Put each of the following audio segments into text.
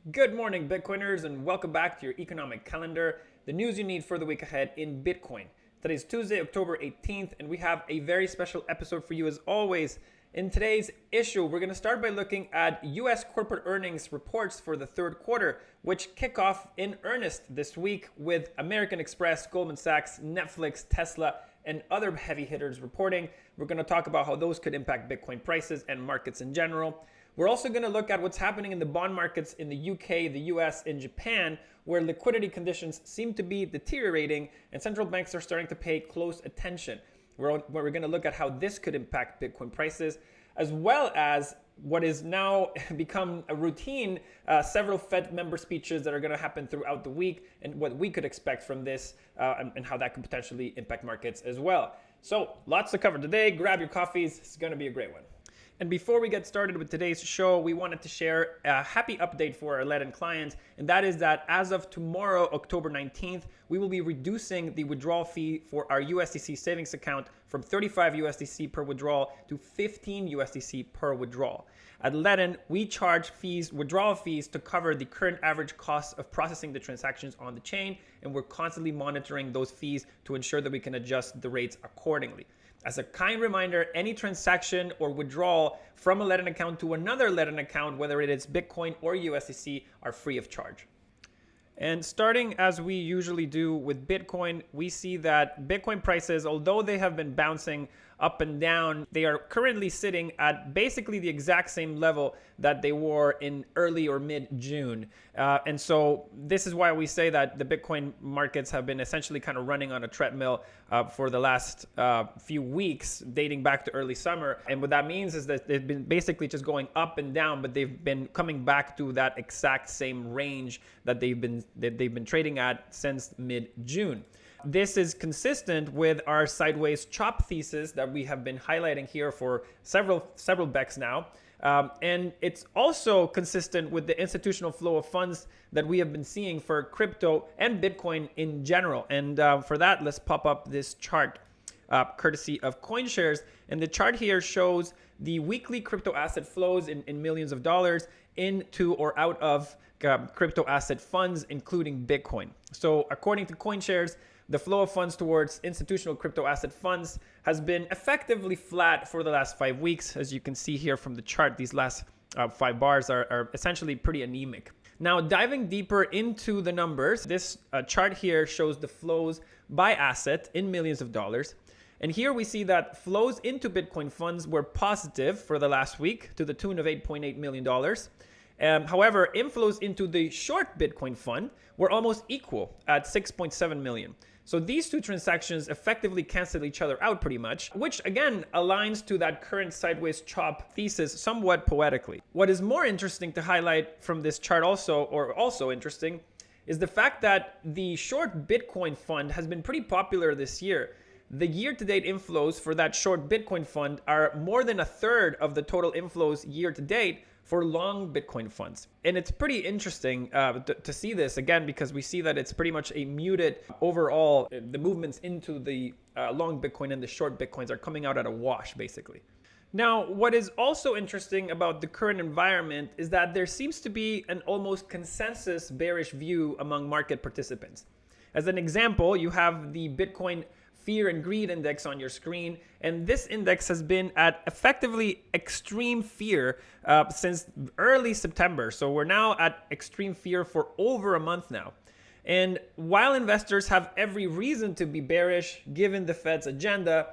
Good morning, Bitcoiners, and welcome back to your economic calendar, the news you need for the week ahead in Bitcoin. Today is Tuesday, October 18th, and we have a very special episode for you as always. In today's issue, we're going to start by looking at U.S. corporate earnings reports for the third quarter, which kick off in earnest this week with American Express, Goldman Sachs, Netflix, Tesla, and other heavy hitters reporting. We're going to talk about how those could impact Bitcoin prices and markets in general. We're also going to look at what's happening in the bond markets in the UK, the US, and Japan, where liquidity conditions seem to be deteriorating and central banks are starting to pay close attention. We're going to look at how this could impact Bitcoin prices, as well as what is now become a routine, several Fed member speeches that are going to happen throughout the week and what we could expect from this and how that could potentially impact markets as well. So lots to cover today. Grab your coffees. It's going to be a great one. And before we get started with today's show, we wanted to share a happy update for our Latin clients, and that is that as of tomorrow, October 19th, we will be reducing the withdrawal fee for our USDC savings account from 35 USDC per withdrawal to 15 USDC per withdrawal. At Latin, we charge withdrawal fees to cover the current average cost of processing the transactions on the chain, and we're constantly monitoring those fees to ensure that we can adjust the rates accordingly. As a kind reminder, any transaction or withdrawal from a Latin account to another Latin account, whether it is Bitcoin or USDC, are free of charge. And starting as we usually do with Bitcoin, we see that Bitcoin prices, although they have been bouncing up and down, they are currently sitting at basically the exact same level that they were in early or mid-June. And so this is why we say that the Bitcoin markets have been essentially kind of running on a treadmill for the last few weeks, dating back to early summer. And what that means is that they've been basically just going up and down, but they've been coming back to that exact same range that they've been trading at since mid-June. This is consistent with our sideways chop thesis that we have been highlighting here for several BECs now. And it's also consistent with the institutional flow of funds that we have been seeing for crypto and Bitcoin in general. And for that, let's pop up this chart courtesy of CoinShares. And the chart here shows the weekly crypto asset flows in millions of dollars into or out of crypto asset funds, including Bitcoin. So according to CoinShares, the flow of funds towards institutional crypto asset funds has been effectively flat for the last 5 weeks. As you can see here from the chart, these last 5 bars are essentially pretty anemic. Now, diving deeper into the numbers, this chart here shows the flows by asset in millions of dollars. And here we see that flows into Bitcoin funds were positive for the last week to the tune of $8.8 million. However, inflows into the short Bitcoin fund were almost equal at 6.7 million. So these two transactions effectively cancel each other out pretty much, which again aligns to that current sideways chop thesis somewhat poetically. What is more interesting to highlight from this chart also interesting, is the fact that the short Bitcoin fund has been pretty popular this year. The year-to-date inflows for that short Bitcoin fund are more than a third of the total inflows year-to-date for long Bitcoin funds. And it's pretty interesting to see this again, because we see that it's pretty much a muted overall. The movements into the long Bitcoin and the short Bitcoins are coming out at a wash, basically. Now, what is also interesting about the current environment is that there seems to be an almost consensus bearish view among market participants. As an example, you have the Bitcoin Fear and Greed Index on your screen, and this index has been at effectively extreme fear since early September. So we're now at extreme fear for over a month now. And while investors have every reason to be bearish given the Fed's agenda,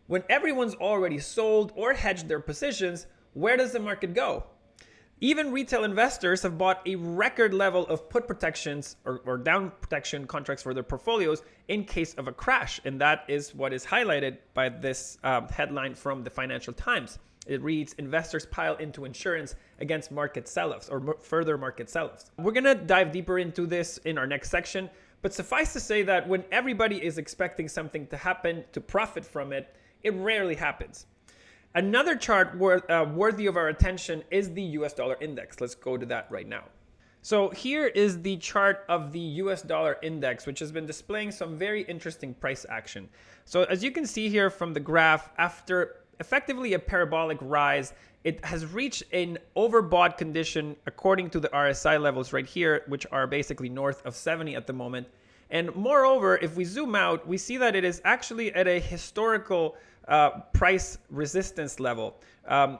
when everyone's already sold or hedged their positions, where does the market go? Even retail investors have bought a record level of put protections or down protection contracts for their portfolios in case of a crash. And that is what is highlighted by this headline from the Financial Times. It reads, "Investors pile into insurance against market sell-offs or further market sell-offs." We're going to dive deeper into this in our next section. But suffice to say that when everybody is expecting something to happen to profit from it, it rarely happens. Another chart worthy of our attention is the US dollar index. Let's go to that right now. So here is the chart of the US dollar index, which has been displaying some very interesting price action. So as you can see here from the graph, after effectively a parabolic rise. It has reached an overbought condition according to the RSI levels right here, which are basically north of 70 at the moment. And moreover, if we zoom out, we see that it is actually at a historical price resistance level,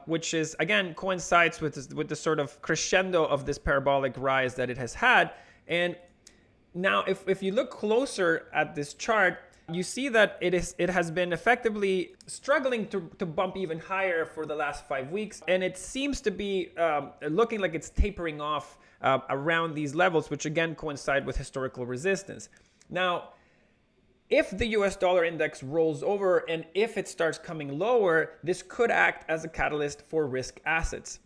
which is, again, coincides with the sort of crescendo of this parabolic rise that it has had. And now, if you look closer at this chart, you see that it has been effectively struggling to bump even higher for the last 5 weeks. And it seems to be looking like it's tapering off around these levels, which again coincide with historical resistance. Now, if the US dollar index rolls over and if it starts coming lower, this could act as a catalyst for risk assets.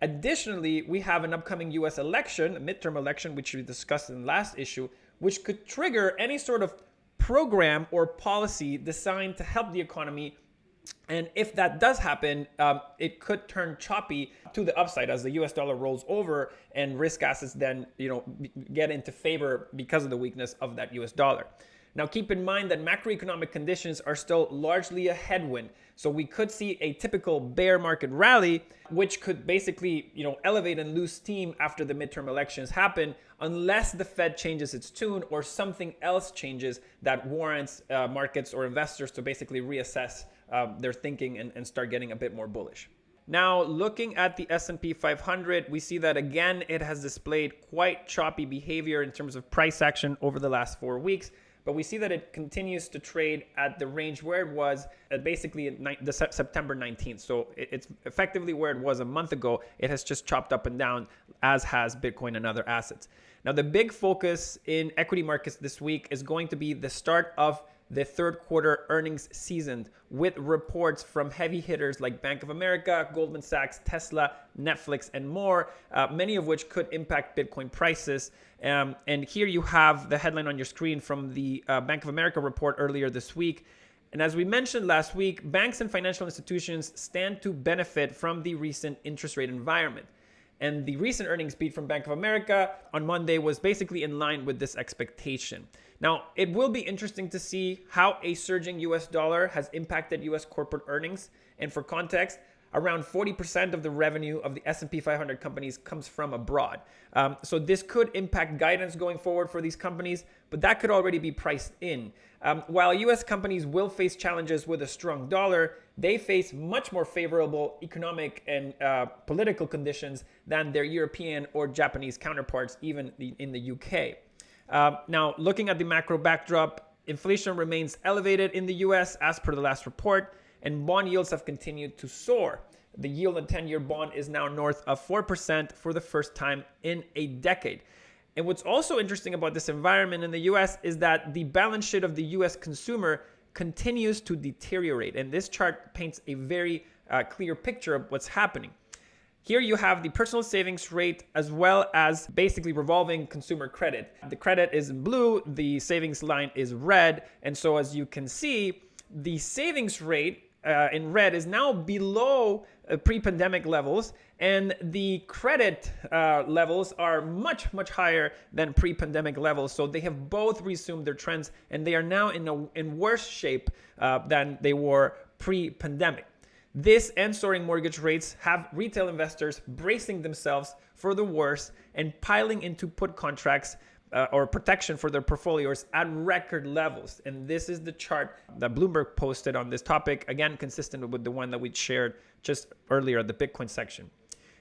Additionally, we have an upcoming US election, a midterm election, which we discussed in the last issue, which could trigger any sort of program or policy designed to help the economy. And if that does happen, it could turn choppy to the upside as the US dollar rolls over and risk assets then, get into favor because of the weakness of that US dollar. Now, keep in mind that macroeconomic conditions are still largely a headwind. So we could see a typical bear market rally, which could basically, elevate and lose steam after the midterm elections happen, unless the Fed changes its tune or something else changes that warrants markets or investors to basically reassess their thinking and start getting a bit more bullish. Now, looking at the S&P 500, we see that again, it has displayed quite choppy behavior in terms of price action over the last 4 weeks. But we see that it continues to trade at the range where it was at basically September 19th. So it's effectively where it was a month ago. It has just chopped up and down, as has Bitcoin and other assets. Now, the big focus in equity markets this week is going to be the start of the third quarter earnings season, with reports from heavy hitters like Bank of America, Goldman Sachs, Tesla, Netflix, and more, many of which could impact Bitcoin prices. And here you have the headline on your screen from the Bank of America report earlier this week. And as we mentioned last week, banks and financial institutions stand to benefit from the recent interest rate environment. And the recent earnings beat from Bank of America on Monday was basically in line with this expectation. Now, it will be interesting to see how a surging US dollar has impacted US corporate earnings. And for context, around 40% of the revenue of the S&P 500 companies comes from abroad. So this could impact guidance going forward for these companies, but that could already be priced in. While US companies will face challenges with a strong dollar, they face much more favorable economic and political conditions than their European or Japanese counterparts, even in the UK. Now, looking at the macro backdrop, inflation remains elevated in the US as per the last report, and bond yields have continued to soar. The yield on 10-year bond is now north of 4% for the first time in a decade. And what's also interesting about this environment in the US is that the balance sheet of the US consumer continues to deteriorate. And this chart paints a very clear picture of what's happening. Here you have the personal savings rate as well as basically revolving consumer credit. The credit is in blue, the savings line is red. And so as you can see, the savings rate in red is now below pre-pandemic levels, and the credit levels are much, much higher than pre-pandemic levels. So they have both resumed their trends, and they are now in worse shape than they were pre-pandemic. This and soaring mortgage rates have retail investors bracing themselves for the worst and piling into put contracts or protection for their portfolios at record levels. And this is the chart that Bloomberg posted on this topic, again, consistent with the one that we shared just earlier at the Bitcoin section.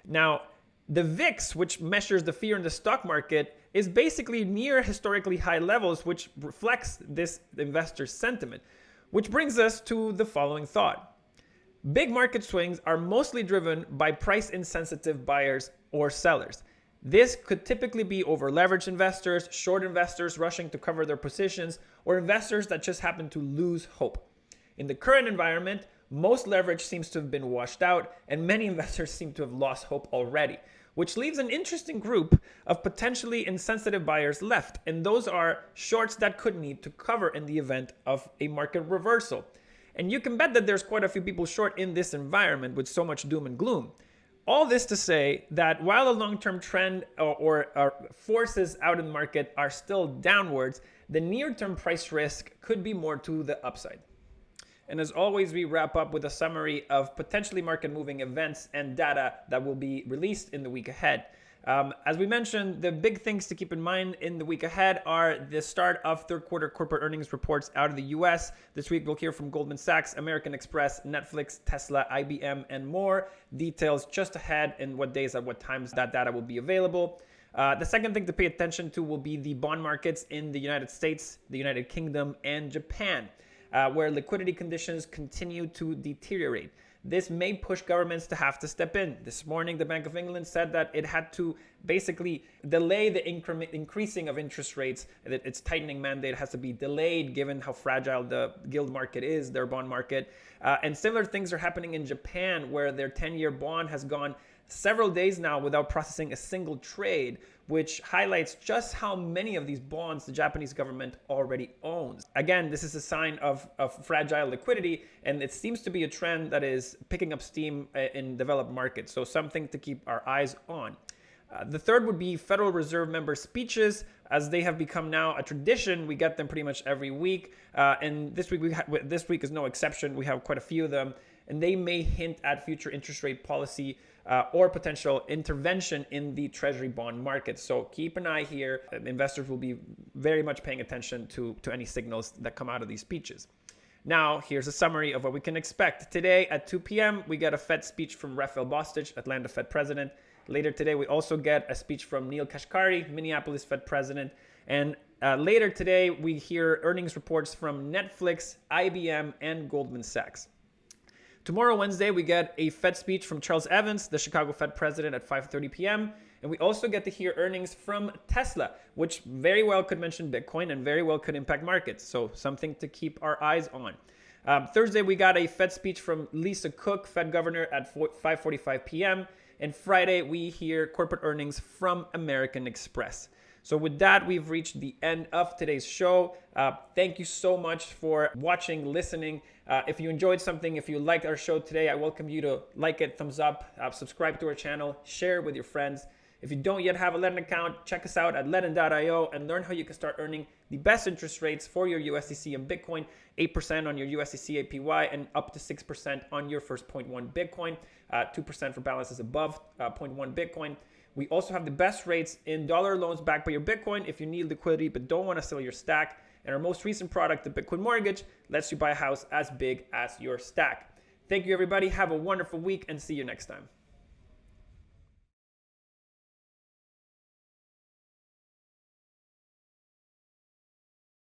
Now, the VIX, which measures the fear in the stock market, is basically near historically high levels, which reflects this investor sentiment, which brings us to the following thought. Big market swings are mostly driven by price-insensitive buyers or sellers. This could typically be over-leveraged investors, short investors rushing to cover their positions, or investors that just happen to lose hope. In the current environment, most leverage seems to have been washed out, and many investors seem to have lost hope already, which leaves an interesting group of potentially insensitive buyers left, and those are shorts that could need to cover in the event of a market reversal. And you can bet that there's quite a few people short in this environment with so much doom and gloom. All this to say that while a long-term trend or forces out in the market are still downwards, the near-term price risk could be more to the upside. And as always, we wrap up with a summary of potentially market moving events and data that will be released in the week ahead. As we mentioned, the big things to keep in mind in the week ahead are the start of third quarter corporate earnings reports out of the US. This week, we'll hear from Goldman Sachs, American Express, Netflix, Tesla, IBM, and more. Details just ahead and what days at what times that data will be available. The second thing to pay attention to will be the bond markets in the United States, the United Kingdom, and Japan, where liquidity conditions continue to deteriorate. This may push governments to have to step in. This morning, the Bank of England said that it had to basically delay the increasing of interest rates. That its tightening mandate has to be delayed given how fragile the gilt market is, their bond market. And similar things are happening in Japan, where their 10-year bond has gone several days now without processing a single trade, which highlights just how many of these bonds the Japanese government already owns. Again, this is a sign of fragile liquidity, and it seems to be a trend that is picking up steam in developed markets, so something to keep our eyes on. The third would be Federal Reserve member speeches, as they have become now a tradition. We get them pretty much every week, and this week is no exception. We have quite a few of them, and they may hint at future interest rate policy or potential intervention in the treasury bond market. So keep an eye here. Investors will be very much paying attention to any signals that come out of these speeches. Now, here's a summary of what we can expect. Today at 2 p.m., we get a Fed speech from Raphael Bostic, Atlanta Fed president. Later today, we also get a speech from Neil Kashkari, Minneapolis Fed president. And later today, we hear earnings reports from Netflix, IBM, and Goldman Sachs. Tomorrow, Wednesday, we get a Fed speech from Charles Evans, the Chicago Fed president, at 5:30 p.m. And we also get to hear earnings from Tesla, which very well could mention Bitcoin and very well could impact markets. So something to keep our eyes on. Thursday, we got a Fed speech from Lisa Cook, Fed governor, at 5:45 p.m. And Friday, we hear corporate earnings from American Express. So with that, we've reached the end of today's show. Thank you so much for watching, listening. If you enjoyed something, if you liked our show today, I welcome you to like it, thumbs up, subscribe to our channel, share with your friends. If you don't yet have a Ledn account, check us out at ledn.io and learn how you can start earning the best interest rates for your USDC and Bitcoin, 8% on your USDC APY and up to 6% on your first 0.1 Bitcoin, 2% for balances above 0.1 Bitcoin. We also have the best rates in dollar loans backed by your Bitcoin if you need liquidity but don't want to sell your stack. And our most recent product, the Bitcoin Mortgage, lets you buy a house as big as your stack. Thank you, everybody. Have a wonderful week and see you next time.